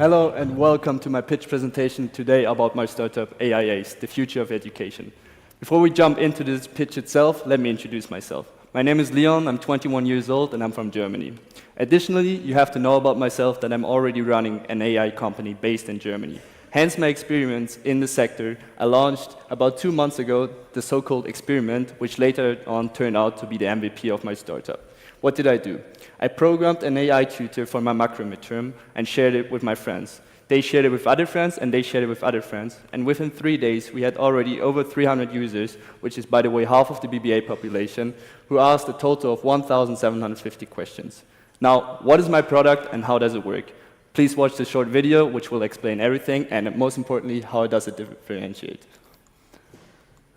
Hello and welcome to my pitch presentation today about my startup AIACE, the future of education. Before we jump into this pitch itself, let me introduce myself. My name is Leon, I'm 21 years old and I'm from Germany. Additionally, you have to know about myself that I'm already running an AI company based in Germany. Hence my experience in the sector. I launched about 2 months ago the so-called experiment, which later on turned out to be the MVP of my startup. What did I do? I programmed an AI tutor for my macro midterm and shared it with my friends. They shared it with other friends and they shared it with other friends. And within 3 days, we had already over 300 users, which is, by the way, half of the BBA population, who asked a total of 1,750 questions. Now, what is my product and how does it work? Please watch the short video, which will explain everything, and most importantly, how does it differentiate.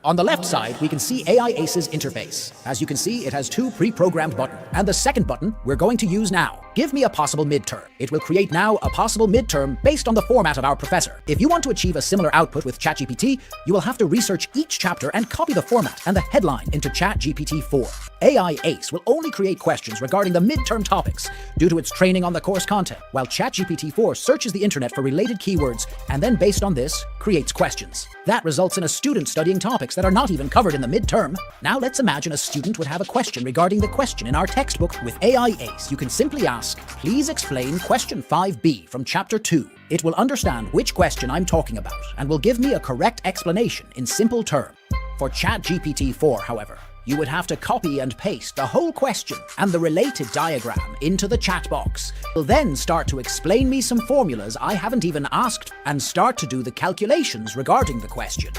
On the left side, we can see AIACE's interface. As you can see, it has 2 pre-programmed buttons. And the second button we're going to use now. Give me a possible midterm. It will create now a possible midterm based on the format of our professor. If you want to achieve a similar output with ChatGPT, you will have to research each chapter and copy the format and the headline into ChatGPT-4. AIACE will only create questions regarding the midterm topics due to its training on the course content, while ChatGPT-4 searches the internet for related keywords and then based on this, creates questions. That results in a student studying topics that are not even covered in the midterm. Now let's imagine a student would have a question regarding the question in our textbook. With AIACE, you can simply ask, please explain question 5b from chapter 2. It will understand which question I'm talking about and will give me a correct explanation in simple terms. For ChatGPT-4, however, you would have to copy and paste the whole question and the related diagram into the chat box. It will then start to explain me some formulas I haven't even asked and start to do the calculations regarding the question.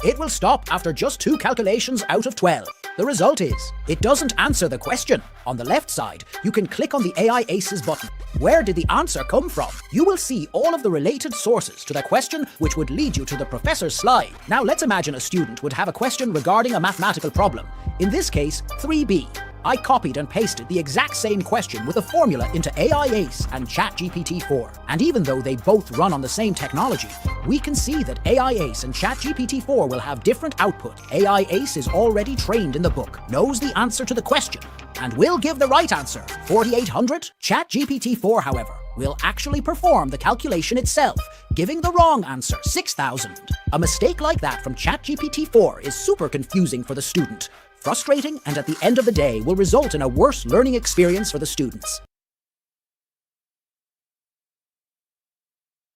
It will stop after just 2 calculations out of 12. The result is, it doesn't answer the question. On the left side, you can click on the AIACE's button. Where did the answer come from? You will see all of the related sources to the question, which would lead you to the professor's slide. Now let's imagine a student would have a question regarding a mathematical problem. In this case, 3b. I copied and pasted the exact same question with a formula into AIACE and ChatGPT-4. And even though they both run on the same technology, we can see that AIACE and ChatGPT-4 will have different output. AIACE is already trained in the book, knows the answer to the question, and will give the right answer, 4,800. ChatGPT-4, however, will actually perform the calculation itself, giving the wrong answer, 6,000. A mistake like that from ChatGPT-4 is super confusing for the student, frustrating, and at the end of the day will result in a worse learning experience for the students.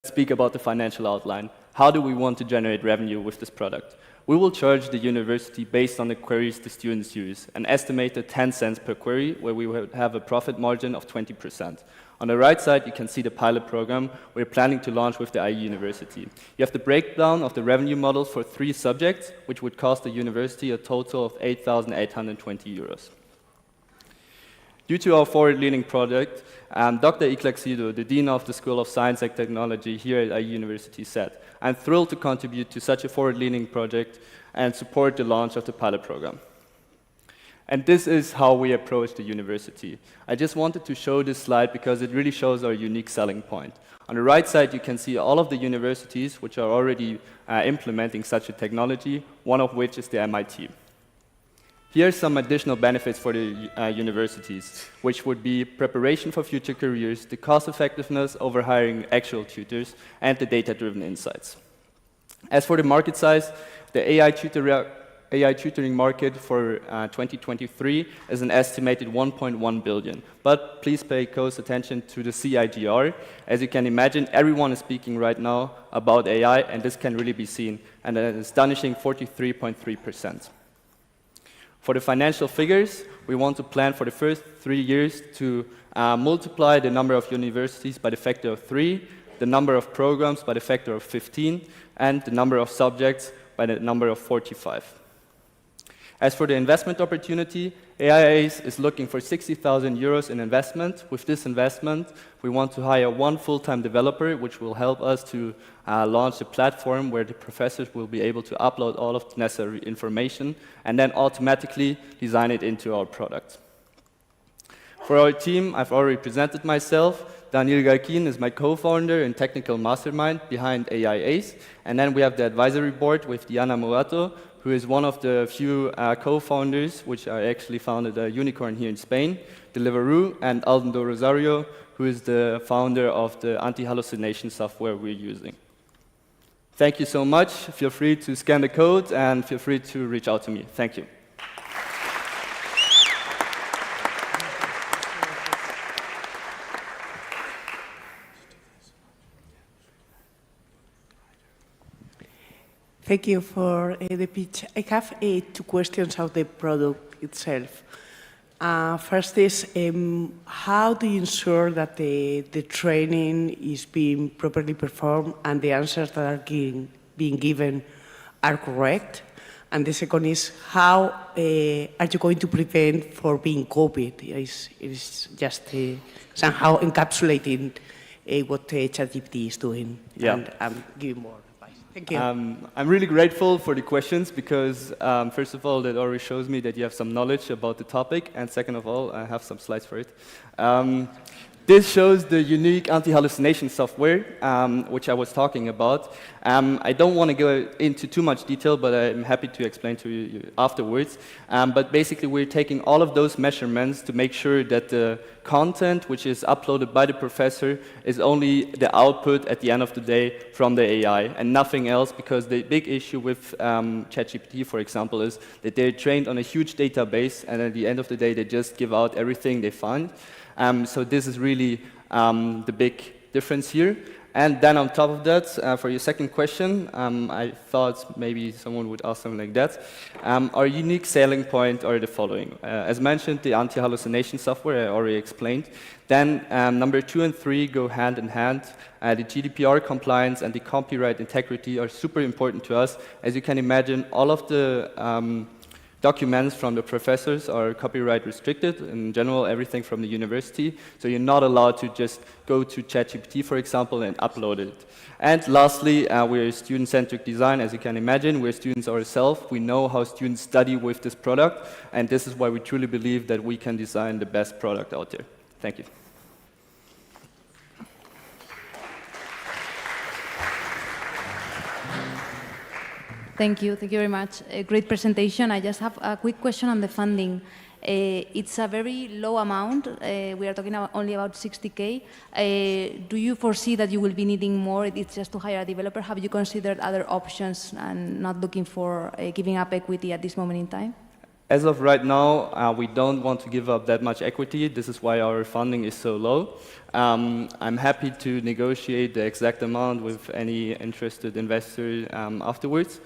Speak about the financial outline. How do we want to generate revenue with this product? We will charge the university based on the queries the students use, an estimated 10 cents per query, where we will have a profit margin of 20%. On the right side, you can see the pilot program we're planning to launch with the IE University. You have the breakdown of the revenue model for 3 subjects, which would cost the university a total of 8,820 euros. Due to our forward-leaning project, Dr. Iclaxido, the Dean of the School of Science and Technology here at IE University, said, "I'm thrilled to contribute to such a forward-leaning project and support the launch of the pilot program." And this is how we approach the university. I just wanted to show this slide because it really shows our unique selling point. On the right side, you can see all of the universities which are already implementing such a technology, one of which is the MIT. Here are some additional benefits for the universities, which would be preparation for future careers, the cost effectiveness over hiring actual tutors, and the data-driven insights. As for the market size, the AI tutoring market for 2023 is an estimated 1.1 billion. But please pay close attention to the CIGR. As you can imagine, everyone is speaking right now about AI, and this can really be seen, and an astonishing 43.3%. For the financial figures, we want to plan for the first 3 years to multiply the number of universities by the factor of 3, the number of programs by the factor of 15, and the number of subjects by the number of 45. As for the investment opportunity, AIACE is looking for 60,000 euros in investment. With this investment, we want to hire 1 full-time developer, which will help us to launch a platform where the professors will be able to upload all of the necessary information and then automatically design it into our product. For our team, I've already presented myself. Daniel Galkin is my co-founder and technical mastermind behind AIACE. And then we have the advisory board with Diana Murato, who is one of the few co-founders, which I actually founded a unicorn here in Spain, Deliveroo, and Aldo Rosario, who is the founder of the anti-hallucination software we're using. Thank you so much. Feel free to scan the code and feel free to reach out to me. Thank you. Thank you for the pitch. I have 2 questions of the product itself. First is, how do you ensure that the training is being properly performed and the answers that are being given are correct? And the second is, how are you going to prevent for being copied? It is just somehow encapsulating what ChatGPT is doing, Yeah. and giving more advice. Thank you. I'm really grateful for the questions because, first of all, that already shows me that you have some knowledge about the topic, and second of all, I have some slides for it. This shows the unique anti-hallucination software, which I was talking about. I don't want to go into too much detail, but I'm happy to explain to you afterwards. But basically, we're taking all of those measurements to make sure that the content which is uploaded by the professor is only the output at the end of the day from the AI and nothing else, because the big issue with ChatGPT, for example, is that they're trained on a huge database, and at the end of the day, they just give out everything they find. So this is really the big difference here. And then on top of that, for your second question, I thought maybe someone would ask something like that. Our unique selling point are the following. As mentioned, the anti-hallucination software I already explained. Then number 2 and 3 go hand in hand. The GDPR compliance and the copyright integrity are super important to us. As you can imagine, all of the documents from the professors are copyright restricted, in general everything from the university, so you're not allowed to just go to ChatGPT, for example, and upload it. And lastly, we're student-centric design, as you can imagine. We're students ourselves. We know how students study with this product, and this is why we truly believe that we can design the best product out there. Thank you. Thank you very much. A great presentation. I just have a quick question on the funding. It's a very low amount. We are talking about only about 60K. Do you foresee that you will be needing more? It's just to hire a developer. Have you considered other options and not looking for giving up equity at this moment in time? As of right now, we don't want to give up that much equity. This is why our funding is so low. I'm happy to negotiate the exact amount with any interested investor afterwards.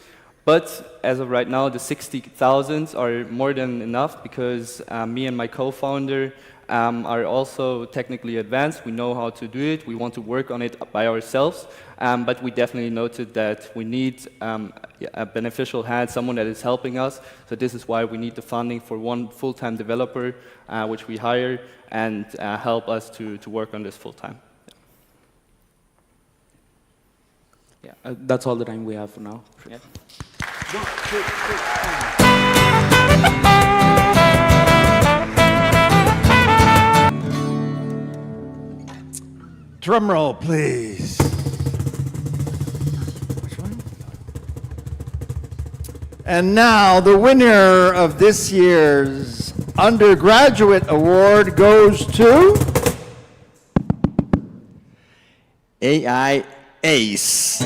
But as of right now, the 60,000 are more than enough because me and my co-founder are also technically advanced. We know how to do it. We want to work on it by ourselves. But we definitely noted that we need a beneficial hand, someone that is helping us. So this is why we need the funding for one full-time developer, which we hire, and help us to work on this full-time. Yeah, that's all the time we have for now. Yeah. Drum roll, please. And now the winner of this year's undergraduate award goes to AI Ace.